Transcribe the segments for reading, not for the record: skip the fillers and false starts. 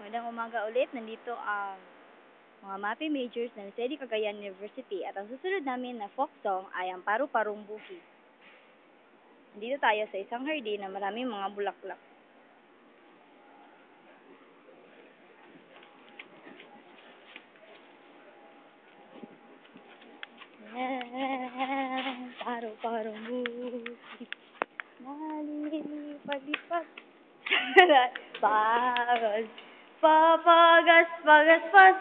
Magandang umaga ulit. Nandito ang mga MAPI majors ng Lucedi Cagayan University at ang susunod namin na folk song ay ang Paru-Parong Buhi. Nandito tayo sa isang hardin na maraming mga bulaklak. Paru-parong buhi, nalilipad-lipad. Papagas-pagas-pas,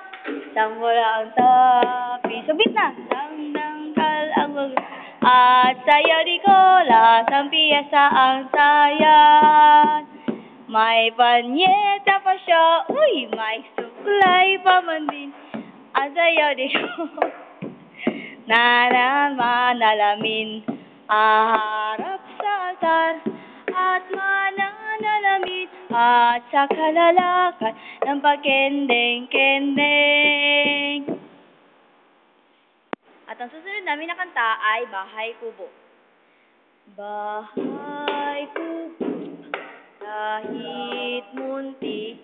samula ang tapi. Subit na! Dangdangkal ang at sayaw di kola, ang piyesa ang sayan. May panyeta pa siya, uy, may suklay pa man din. Ang sayaw di kola, nanalamin, aharap sa altar, at mananalamin, at sa kalalakan ng pagkendeng-kendeng. At ang susunod namin na kanta ay Bahay Kubo. Bahay kubo, kahit munti,